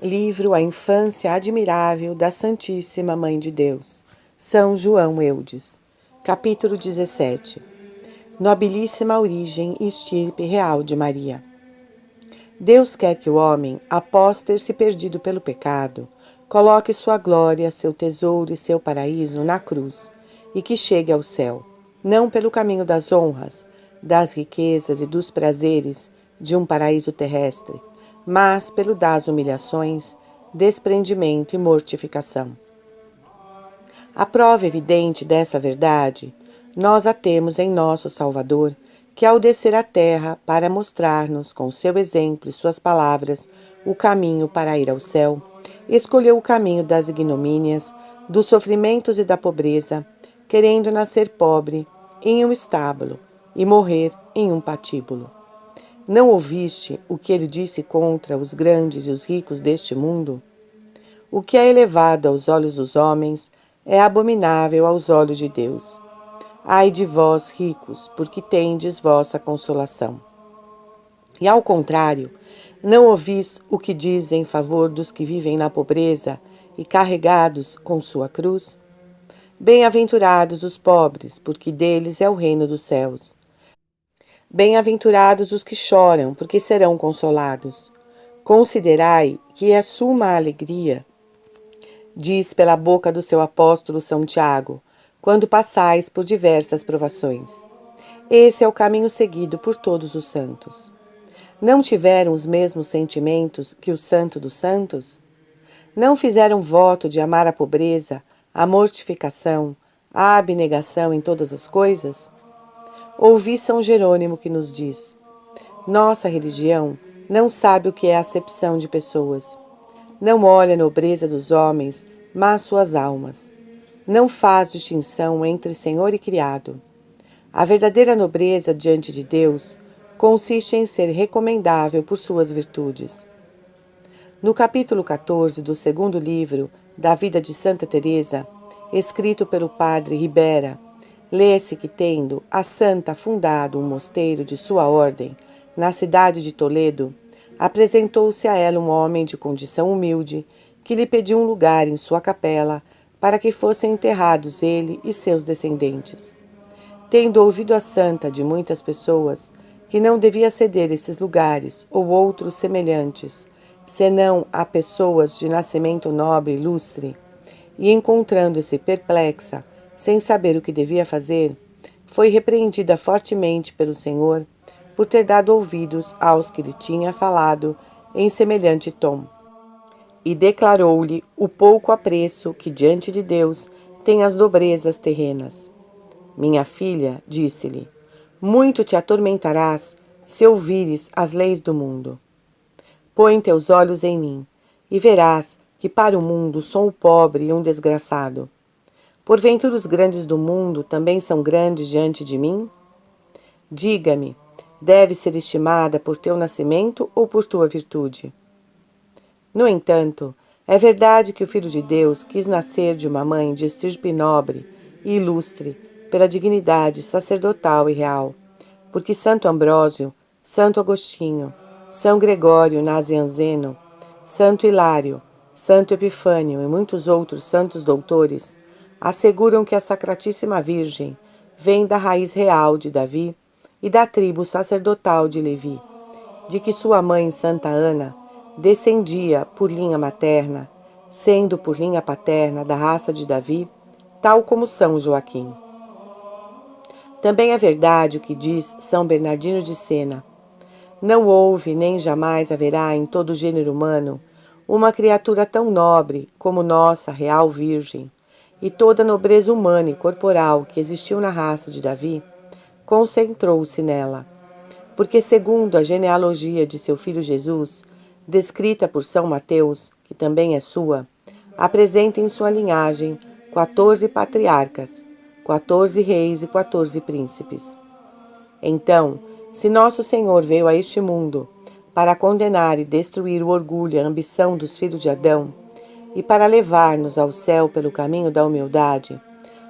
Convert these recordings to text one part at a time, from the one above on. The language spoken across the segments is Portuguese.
Livro A Infância Admirável da Santíssima Mãe de Deus, São João Eudes. Capítulo 17. Nobilíssima origem e estirpe real de Maria. Deus quer que o homem, após ter se perdido pelo pecado, coloque sua glória, seu tesouro e seu paraíso na cruz, e que chegue ao céu, não pelo caminho das honras, das riquezas e dos prazeres de um paraíso terrestre, mas pelo das humilhações, desprendimento e mortificação. A prova evidente dessa verdade, nós a temos em nosso Salvador, que ao descer à terra para mostrar-nos, com seu exemplo e suas palavras, o caminho para ir ao céu, escolheu o caminho das ignomínias, dos sofrimentos e da pobreza, querendo nascer pobre em um estábulo e morrer em um patíbulo. Não ouviste o que ele disse contra os grandes e os ricos deste mundo? O que é elevado aos olhos dos homens é abominável aos olhos de Deus. Ai de vós, ricos, porque tendes vossa consolação. E ao contrário, não ouvis o que diz em favor dos que vivem na pobreza e carregados com sua cruz? Bem-aventurados os pobres, porque deles é o reino dos céus. Bem-aventurados os que choram, porque serão consolados. Considerai que é suma alegria, diz pela boca do seu apóstolo São Tiago, quando passais por diversas provações. Esse é o caminho seguido por todos os santos. Não tiveram os mesmos sentimentos que o Santo dos Santos? Não fizeram voto de amar a pobreza, a mortificação, a abnegação em todas as coisas? Ouvi São Jerônimo que nos diz: nossa religião não sabe o que é acepção de pessoas. Não olha a nobreza dos homens, mas suas almas. Não faz distinção entre senhor e criado. A verdadeira nobreza diante de Deus consiste em ser recomendável por suas virtudes. No capítulo 14 do segundo livro da vida de Santa Teresa, escrito pelo padre Ribera, lê-se que, tendo a santa fundado um mosteiro de sua ordem na cidade de Toledo, apresentou-se a ela um homem de condição humilde que lhe pediu um lugar em sua capela para que fossem enterrados ele e seus descendentes. Tendo ouvido a santa de muitas pessoas que não devia ceder esses lugares ou outros semelhantes, senão a pessoas de nascimento nobre e ilustre, e encontrando-se perplexa, sem saber o que devia fazer, foi repreendida fortemente pelo Senhor por ter dado ouvidos aos que lhe tinha falado em semelhante tom, e declarou-lhe o pouco apreço que diante de Deus tem as nobrezas terrenas. Minha filha, disse-lhe, muito te atormentarás se ouvires as leis do mundo. Põe teus olhos em mim, e verás que para o mundo sou um pobre e um desgraçado. Porventura os grandes do mundo também são grandes diante de mim? Diga-me, deve ser estimada por teu nascimento ou por tua virtude? No entanto, é verdade que o Filho de Deus quis nascer de uma mãe de estirpe nobre e ilustre pela dignidade sacerdotal e real, porque Santo Ambrósio, Santo Agostinho, São Gregório Nazianzeno, Santo Hilário, Santo Epifânio e muitos outros santos doutores asseguram que a Sacratíssima Virgem vem da raiz real de Davi e da tribo sacerdotal de Levi, de que sua mãe Santa Ana descendia por linha materna, sendo por linha paterna da raça de Davi, tal como São Joaquim. Também é verdade o que diz São Bernardino de Sena: não houve nem jamais haverá em todo o gênero humano uma criatura tão nobre como nossa real Virgem, e toda a nobreza humana e corporal que existiu na raça de Davi concentrou-se nela, porque segundo a genealogia de seu filho Jesus, descrita por São Mateus, que também é sua, apresenta em sua linhagem 14 patriarcas, 14 reis e 14 príncipes. Então, se nosso Senhor veio a este mundo para condenar e destruir o orgulho e a ambição dos filhos de Adão, e para levar-nos ao céu pelo caminho da humildade,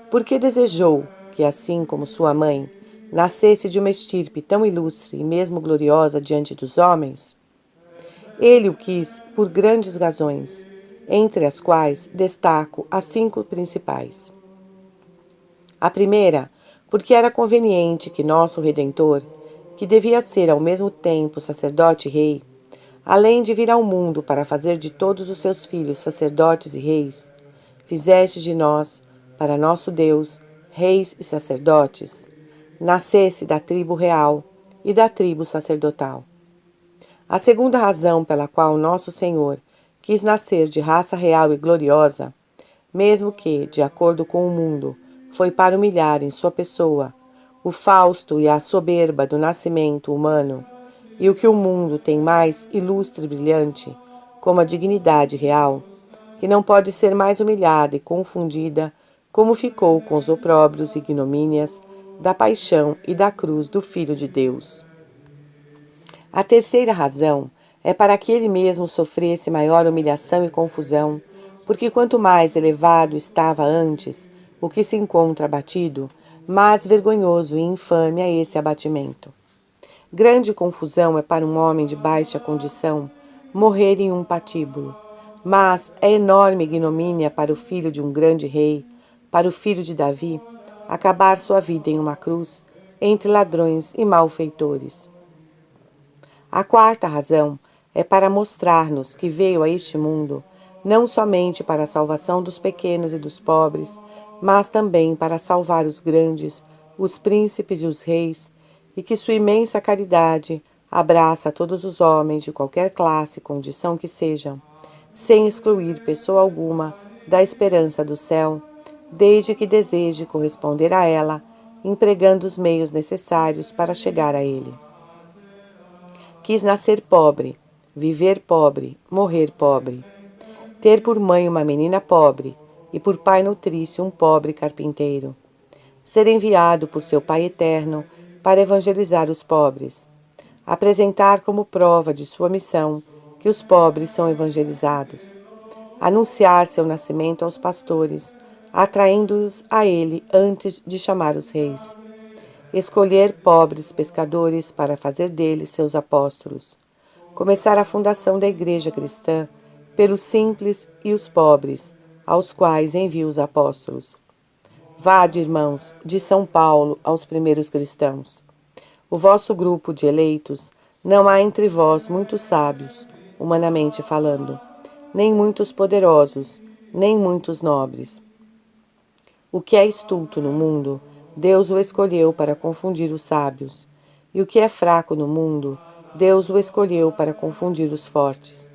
porque desejou que, assim como sua mãe, nascesse de uma estirpe tão ilustre e mesmo gloriosa diante dos homens? Ele o quis por grandes razões, entre as quais destaco as 5 principais. A primeira, porque era conveniente que nosso Redentor, que devia ser ao mesmo tempo sacerdote e rei, além de vir ao mundo para fazer de todos os seus filhos sacerdotes e reis, fizeste de nós, para nosso Deus, reis e sacerdotes, nascesse da tribo real e da tribo sacerdotal. A segunda razão pela qual nosso Senhor quis nascer de raça real e gloriosa, mesmo que, de acordo com o mundo, foi para humilhar em sua pessoa o fausto e a soberba do nascimento humano, e o que o mundo tem mais ilustre e brilhante, como a dignidade real, que não pode ser mais humilhada e confundida, como ficou com os opróbrios e ignomínias da paixão e da cruz do Filho de Deus. A terceira razão é para que ele mesmo sofresse maior humilhação e confusão, porque quanto mais elevado estava antes o que se encontra abatido, mais vergonhoso e infame é esse abatimento. Grande confusão é para um homem de baixa condição morrer em um patíbulo, mas é enorme ignomínia para o filho de um grande rei, para o filho de Davi, acabar sua vida em uma cruz, entre ladrões e malfeitores. A quarta razão é para mostrar-nos que veio a este mundo não somente para a salvação dos pequenos e dos pobres, mas também para salvar os grandes, os príncipes e os reis, e que sua imensa caridade abraça todos os homens de qualquer classe e condição que sejam, sem excluir pessoa alguma da esperança do céu, desde que deseje corresponder a ela, empregando os meios necessários para chegar a ele. Quis nascer pobre, viver pobre, morrer pobre, ter por mãe uma menina pobre e por pai nutrício um pobre carpinteiro, ser enviado por seu Pai eterno para evangelizar os pobres, apresentar como prova de sua missão que os pobres são evangelizados, anunciar seu nascimento aos pastores, atraindo-os a ele antes de chamar os reis, escolher pobres pescadores para fazer deles seus apóstolos, começar a fundação da Igreja cristã pelos simples e os pobres, aos quais envia os apóstolos. Vade, irmãos, de São Paulo aos primeiros cristãos. O vosso grupo de eleitos não há entre vós muitos sábios, humanamente falando, nem muitos poderosos, nem muitos nobres. O que é estulto no mundo, Deus o escolheu para confundir os sábios, e o que é fraco no mundo, Deus o escolheu para confundir os fortes.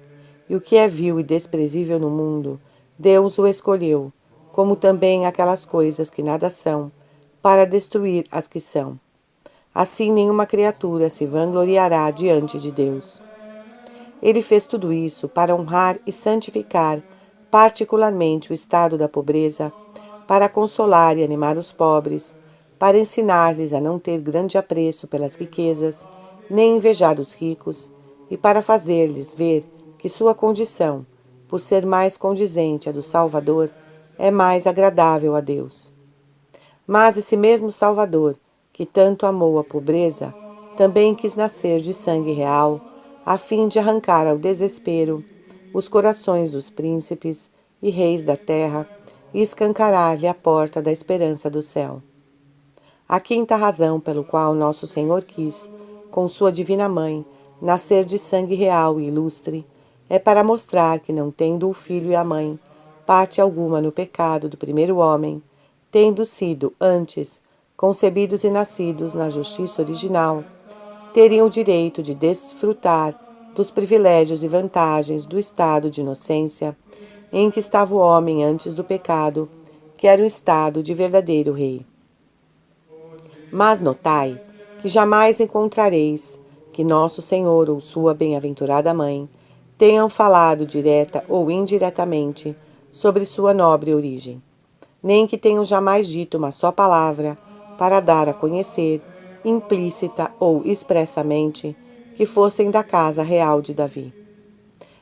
E o que é vil e desprezível no mundo, Deus o escolheu, como também aquelas coisas que nada são, para destruir as que são. Assim nenhuma criatura se vangloriará diante de Deus. Ele fez tudo isso para honrar e santificar particularmente o estado da pobreza, para consolar e animar os pobres, para ensinar-lhes a não ter grande apreço pelas riquezas, nem invejar os ricos, e para fazer-lhes ver que sua condição, por ser mais condizente à do Salvador, é mais agradável a Deus. Mas esse mesmo Salvador, que tanto amou a pobreza, também quis nascer de sangue real, a fim de arrancar ao desespero os corações dos príncipes e reis da terra e escancarar-lhe a porta da esperança do céu. A quinta razão pelo qual nosso Senhor quis, com sua divina mãe, nascer de sangue real e ilustre, é para mostrar que, não tendo o filho e a mãe parte alguma no pecado do primeiro homem, tendo sido, antes, concebidos e nascidos na justiça original, teriam o direito de desfrutar dos privilégios e vantagens do estado de inocência em que estava o homem antes do pecado, que era o estado de verdadeiro rei. Mas notai que jamais encontrareis que nosso Senhor ou sua bem-aventurada mãe tenham falado direta ou indiretamente sobre sua nobre origem, nem que tenham jamais dito uma só palavra para dar a conhecer, implícita ou expressamente, que fossem da casa real de Davi.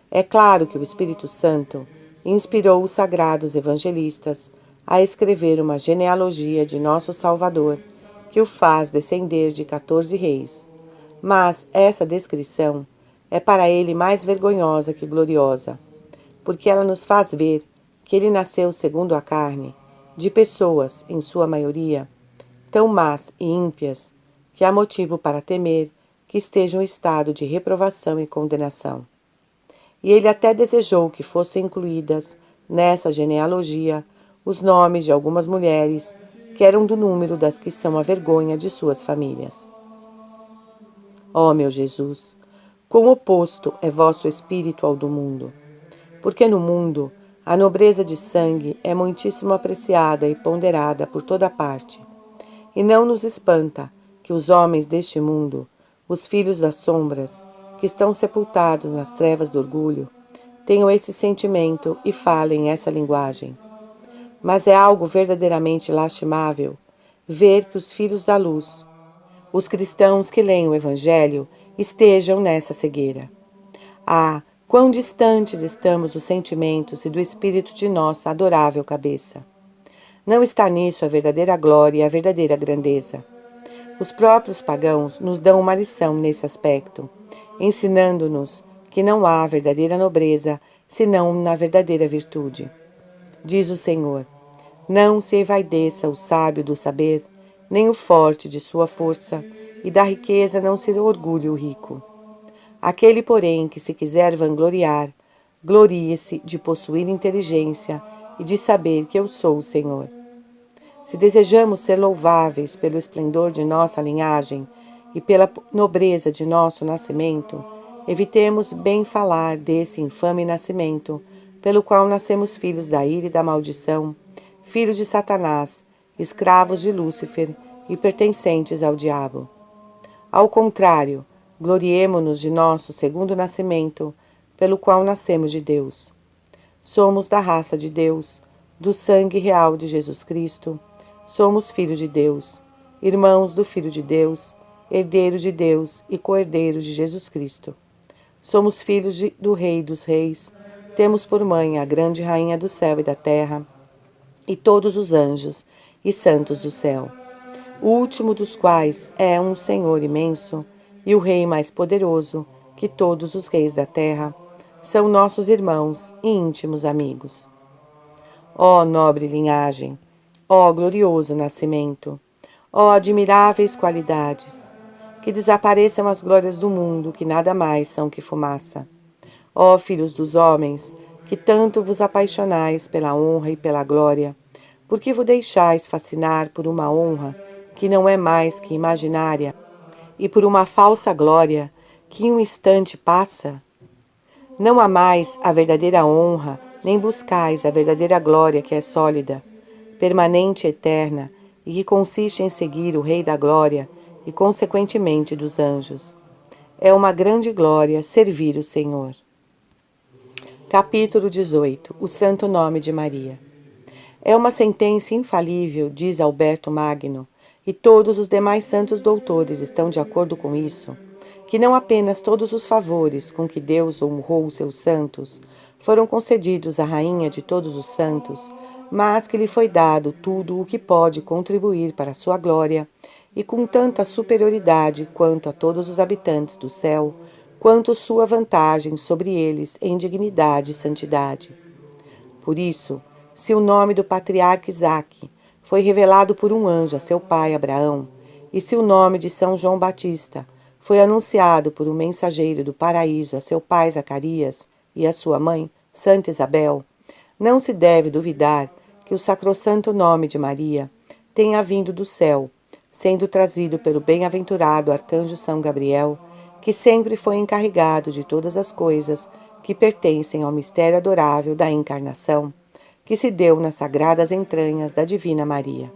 É claro que o Espírito Santo inspirou os sagrados evangelistas a escrever uma genealogia de nosso Salvador, que o faz descender de 14 reis. Mas essa descrição é para ele mais vergonhosa que gloriosa, porque ela nos faz ver que ele nasceu segundo a carne, de pessoas, em sua maioria, tão más e ímpias, que há motivo para temer que estejam em estado de reprovação e condenação. E ele até desejou que fossem incluídas nessa genealogia os nomes de algumas mulheres que eram do número das que são a vergonha de suas famílias. Ó meu Jesus, quão oposto é vosso espírito ao do mundo, porque no mundo a nobreza de sangue é muitíssimo apreciada e ponderada por toda parte, e não nos espanta que os homens deste mundo, os filhos das sombras, que estão sepultados nas trevas do orgulho, tenham esse sentimento e falem essa linguagem. Mas é algo verdadeiramente lastimável ver que os filhos da luz, os cristãos que leem o Evangelho, estejam nessa cegueira. Ah, quão distantes estamos dos sentimentos e do espírito de nossa adorável cabeça! Não está nisso a verdadeira glória e a verdadeira grandeza. Os próprios pagãos nos dão uma lição nesse aspecto, ensinando-nos que não há verdadeira nobreza senão na verdadeira virtude. Diz o Senhor: não se envaideça o sábio do saber, nem o forte de sua força, e da riqueza não se orgulhe o rico. Aquele, porém, que se quiser vangloriar, glorie-se de possuir inteligência e de saber que eu sou o Senhor. Se desejamos ser louváveis pelo esplendor de nossa linhagem e pela nobreza de nosso nascimento, evitemos bem falar desse infame nascimento, pelo qual nascemos filhos da ira e da maldição, filhos de Satanás, escravos de Lúcifer e pertencentes ao diabo. Ao contrário, gloriemo-nos de nosso segundo nascimento, pelo qual nascemos de Deus. Somos da raça de Deus, do sangue real de Jesus Cristo. Somos filhos de Deus, irmãos do Filho de Deus, herdeiros de Deus e co-herdeiros de Jesus Cristo. Somos filhos do Rei dos Reis, temos por mãe a grande Rainha do céu e da terra, e todos os anjos e santos do céu, o último dos quais é um Senhor imenso, e o Rei mais poderoso que todos os reis da terra, são nossos irmãos e íntimos amigos. Ó nobre linhagem, ó glorioso nascimento, ó admiráveis qualidades, que desapareçam as glórias do mundo, que nada mais são que fumaça. Ó filhos dos homens, que tanto vos apaixonais pela honra e pela glória, porque vos deixais fascinar por uma honra que não é mais que imaginária, e por uma falsa glória que em um instante passa? Não amais a verdadeira honra, nem buscais a verdadeira glória que é sólida, permanente e eterna, e que consiste em seguir o Rei da Glória e, consequentemente, dos anjos. É uma grande glória servir o Senhor. Capítulo 18. O Santo Nome de Maria. É uma sentença infalível, diz Alberto Magno, e todos os demais santos doutores estão de acordo com isso, que não apenas todos os favores com que Deus honrou os seus santos foram concedidos à Rainha de todos os santos, mas que lhe foi dado tudo o que pode contribuir para a sua glória, e com tanta superioridade quanto a todos os habitantes do céu, quanto sua vantagem sobre eles em dignidade e santidade. Por isso, se o nome do patriarca Isaque foi revelado por um anjo a seu pai Abraão, e se o nome de São João Batista foi anunciado por um mensageiro do paraíso a seu pai Zacarias e a sua mãe, Santa Isabel, não se deve duvidar que o sacrossanto nome de Maria tenha vindo do céu, sendo trazido pelo bem-aventurado arcanjo São Gabriel, que sempre foi encarregado de todas as coisas que pertencem ao mistério adorável da encarnação, que se deu nas sagradas entranhas da Divina Maria.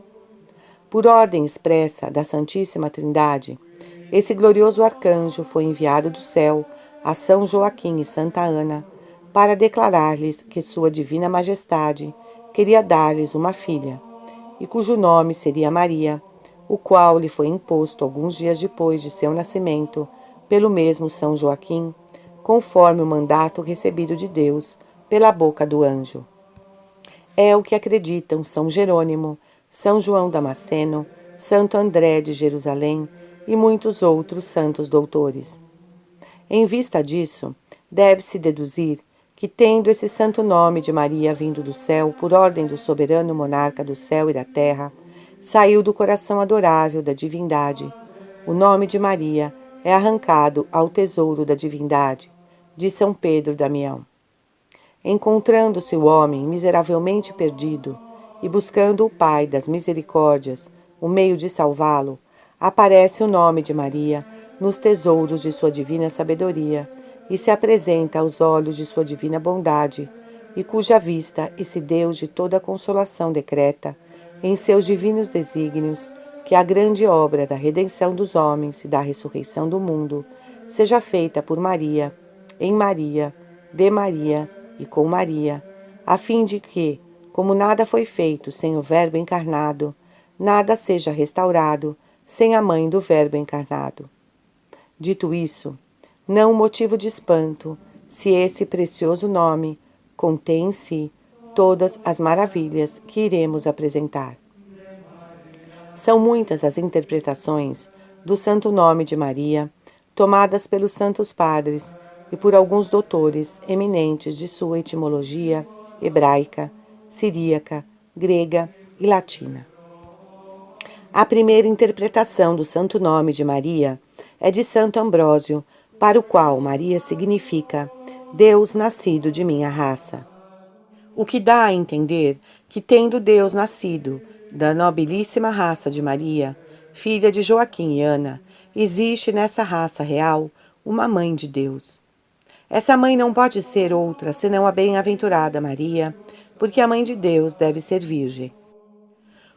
Por ordem expressa da Santíssima Trindade, esse glorioso arcanjo foi enviado do céu a São Joaquim e Santa Ana para declarar-lhes que Sua Divina Majestade queria dar-lhes uma filha, e cujo nome seria Maria, o qual lhe foi imposto alguns dias depois de seu nascimento pelo mesmo São Joaquim, conforme o mandato recebido de Deus pela boca do anjo. É o que acreditam São Jerônimo, São João Damasceno, Santo André de Jerusalém e muitos outros santos doutores. Em vista disso, deve-se deduzir que, tendo esse santo nome de Maria vindo do céu, por ordem do soberano monarca do céu e da terra, saiu do coração adorável da divindade. O nome de Maria é arrancado ao tesouro da divindade, de São Pedro Damião. Encontrando-se o homem miseravelmente perdido e buscando o Pai das misericórdias, o meio de salvá-lo, aparece o nome de Maria nos tesouros de sua divina sabedoria e se apresenta aos olhos de sua divina bondade, e cuja vista esse Deus de toda consolação decreta, em seus divinos desígnios, que a grande obra da redenção dos homens e da ressurreição do mundo seja feita por Maria, em Maria, de Maria e com Maria, a fim de que, como nada foi feito sem o Verbo encarnado, nada seja restaurado sem a mãe do Verbo encarnado. Dito isso, não motivo de espanto se esse precioso nome contém em si todas as maravilhas que iremos apresentar. São muitas as interpretações do santo nome de Maria, tomadas pelos santos padres e por alguns doutores eminentes de sua etimologia hebraica, siríaca, grega e latina. A primeira interpretação do santo nome de Maria é de Santo Ambrósio, para o qual Maria significa Deus nascido de minha raça. O que dá a entender que, tendo Deus nascido da nobilíssima raça de Maria, filha de Joaquim e Ana, existe nessa raça real uma mãe de Deus. Essa mãe não pode ser outra senão a bem-aventurada Maria, porque a mãe de Deus deve ser virgem.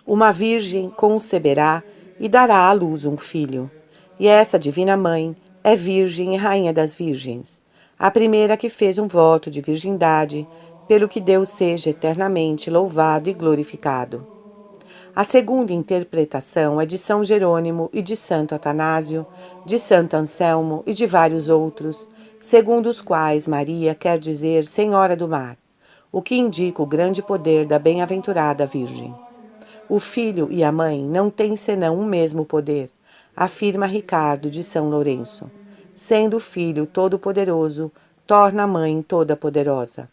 Uma virgem conceberá e dará à luz um filho. E essa divina mãe é virgem e rainha das virgens, a primeira que fez um voto de virgindade, pelo que Deus seja eternamente louvado e glorificado. A segunda interpretação é de São Jerônimo e de Santo Atanásio, de Santo Anselmo e de vários outros, segundo os quais Maria quer dizer Senhora do Mar, o que indica o grande poder da bem-aventurada Virgem. O filho e a mãe não têm senão um mesmo poder, afirma Ricardo de São Lourenço. Sendo o filho todo-poderoso, torna a mãe toda-poderosa.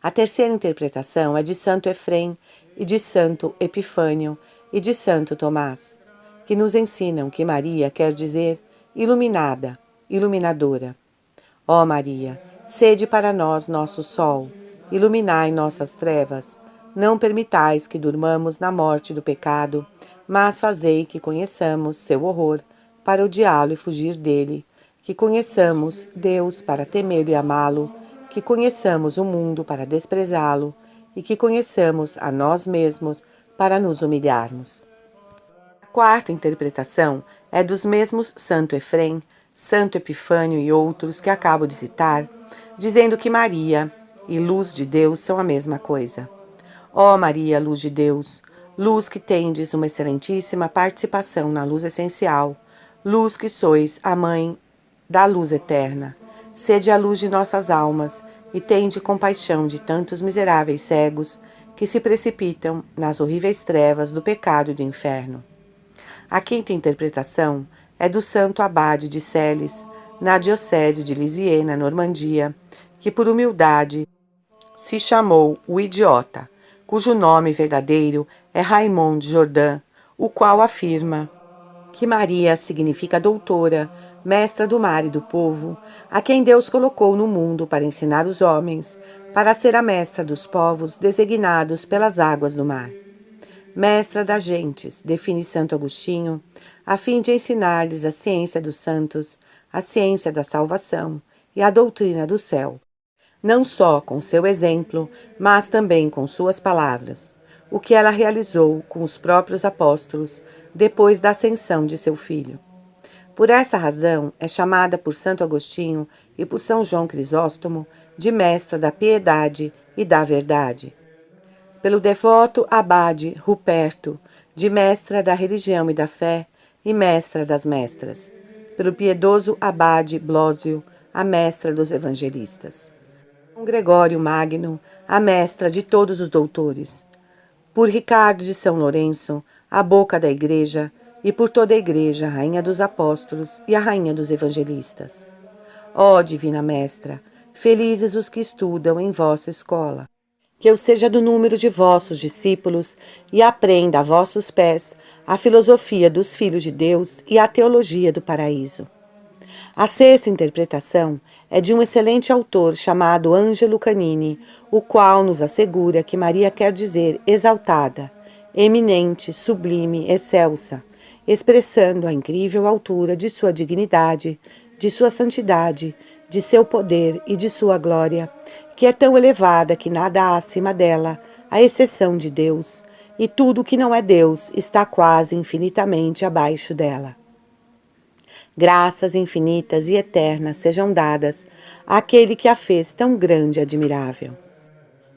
A terceira interpretação é de Santo Efrem e de Santo Epifânio e de Santo Tomás, que nos ensinam que Maria quer dizer iluminada, iluminadora. Ó Maria, sede para nós nosso sol, iluminai nossas trevas, não permitais que durmamos na morte do pecado, mas fazei que conheçamos seu horror, para odiá-lo e fugir dele, que conheçamos Deus para temê-lo e amá-lo, que conheçamos o mundo para desprezá-lo e que conheçamos a nós mesmos para nos humilharmos. A quarta interpretação é dos mesmos Santo Efrem, Santo Epifânio e outros que acabo de citar, dizendo que Maria e luz de Deus são a mesma coisa. Ó Maria, luz de Deus, luz que tendes uma excelentíssima participação na luz essencial, luz que sois a mãe da luz eterna, sede a luz de nossas almas e tende compaixão de tantos miseráveis cegos que se precipitam nas horríveis trevas do pecado e do inferno. A quinta interpretação é do santo abade de Celes, na diocese de Lisieux, na Normandia, que por humildade se chamou o idiota, cujo nome verdadeiro é Raymond de Jordan, o qual afirma que Maria significa doutora, mestra do mar e do povo, a quem Deus colocou no mundo para ensinar os homens, para ser a mestra dos povos designados pelas águas do mar. Mestra das gentes, define Santo Agostinho, a fim de ensinar-lhes a ciência dos santos, a ciência da salvação e a doutrina do céu. Não só com seu exemplo, mas também com suas palavras, o que ela realizou com os próprios apóstolos depois da ascensão de seu filho. Por essa razão, é chamada por Santo Agostinho e por São João Crisóstomo de mestra da piedade e da verdade. Pelo devoto abade Ruperto, de mestra da religião e da fé e mestra das mestras. Pelo piedoso abade Blósio, a mestra dos evangelistas. São Gregório Magno, a mestra de todos os doutores. Por Ricardo de São Lourenço, a boca da igreja, e por toda a Igreja, a Rainha dos Apóstolos e a Rainha dos Evangelistas. Ó Divina Mestra, felizes os que estudam em vossa escola. Que eu seja do número de vossos discípulos e aprenda a vossos pés a filosofia dos filhos de Deus e a teologia do paraíso. A sexta interpretação é de um excelente autor chamado Ângelo Canini, o qual nos assegura que Maria quer dizer exaltada, eminente, sublime, excelsa, expressando a incrível altura de sua dignidade, de sua santidade, de seu poder e de sua glória, que é tão elevada que nada há acima dela, à exceção de Deus, e tudo que não é Deus está quase infinitamente abaixo dela. Graças infinitas e eternas sejam dadas àquele que a fez tão grande e admirável.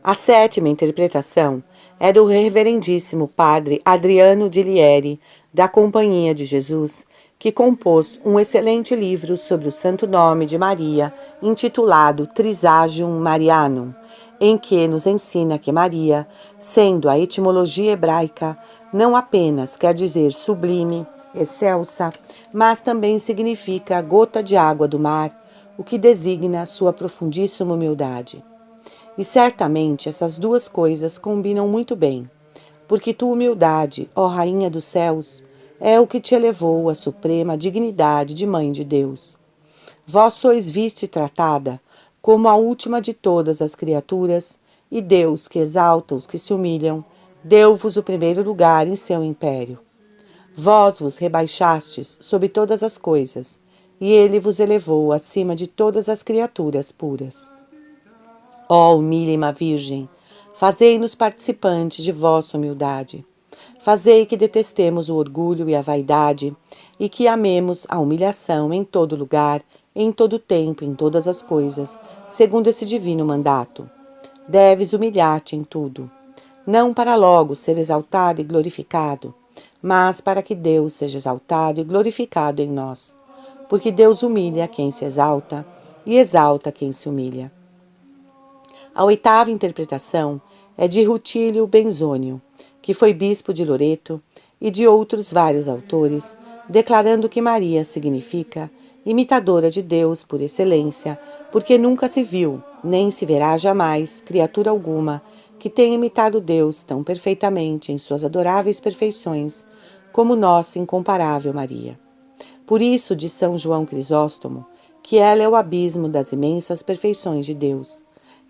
A sétima interpretação é do reverendíssimo padre Adriano de Lieri, da Companhia de Jesus, que compôs um excelente livro sobre o santo nome de Maria, intitulado Trisagium Marianum, em que nos ensina que Maria, sendo a etimologia hebraica, não apenas quer dizer sublime, excelsa, mas também significa gota de água do mar, o que designa sua profundíssima humildade. E certamente essas duas coisas combinam muito bem, porque tua humildade, ó Rainha dos céus, é o que te elevou à suprema dignidade de Mãe de Deus. Vós sois vista e tratada como a última de todas as criaturas, e Deus, que exalta os que se humilham, deu-vos o primeiro lugar em seu império. Vós vos rebaixastes sobre todas as coisas, e ele vos elevou acima de todas as criaturas puras. Ó humílima Virgem, fazei-nos participantes de vossa humildade. Fazei que detestemos o orgulho e a vaidade, e que amemos a humilhação em todo lugar, em todo tempo, em todas as coisas, segundo esse divino mandato. Deves humilhar-te em tudo, não para logo ser exaltado e glorificado, mas para que Deus seja exaltado e glorificado em nós. Porque Deus humilha quem se exalta e exalta quem se humilha. A oitava interpretação é de Rutílio Benzônio, que foi bispo de Loreto, e de outros vários autores, declarando que Maria significa imitadora de Deus por excelência, porque nunca se viu, nem se verá jamais, criatura alguma que tenha imitado Deus tão perfeitamente em suas adoráveis perfeições, como nossa incomparável Maria. Por isso, diz São João Crisóstomo, que ela é o abismo das imensas perfeições de Deus,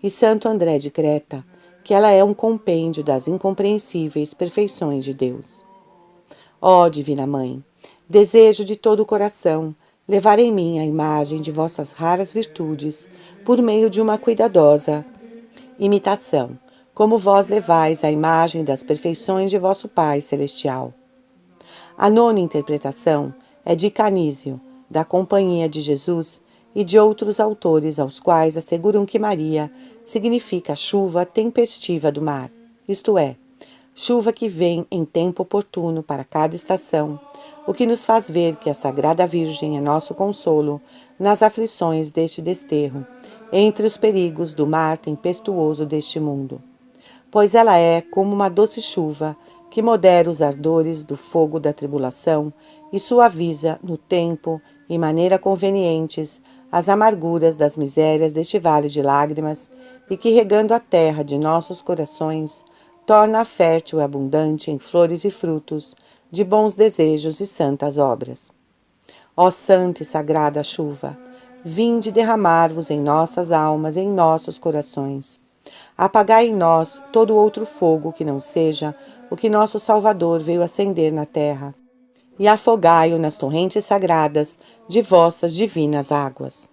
e Santo André de Creta, que ela é um compêndio das incompreensíveis perfeições de Deus. Ó Divina Mãe, desejo de todo o coração levar em mim a imagem de vossas raras virtudes por meio de uma cuidadosa imitação, como vós levais a imagem das perfeições de vosso Pai Celestial. A nona interpretação é de Canísio, da Companhia de Jesus, e de outros autores aos quais asseguram que Maria significa chuva tempestiva do mar, isto é, chuva que vem em tempo oportuno para cada estação, o que nos faz ver que a Sagrada Virgem é nosso consolo nas aflições deste desterro, entre os perigos do mar tempestuoso deste mundo. Pois ela é como uma doce chuva que modera os ardores do fogo da tribulação e suaviza, no tempo e maneira convenientes, as amarguras das misérias deste vale de lágrimas, e que, regando a terra de nossos corações, torna-a fértil e abundante em flores e frutos, de bons desejos e santas obras. Ó santa e sagrada chuva, vinde derramar-vos em nossas almas e em nossos corações. Apagai em nós todo outro fogo que não seja o que nosso Salvador veio acender na terra, e afogai-o nas torrentes sagradas de vossas divinas águas.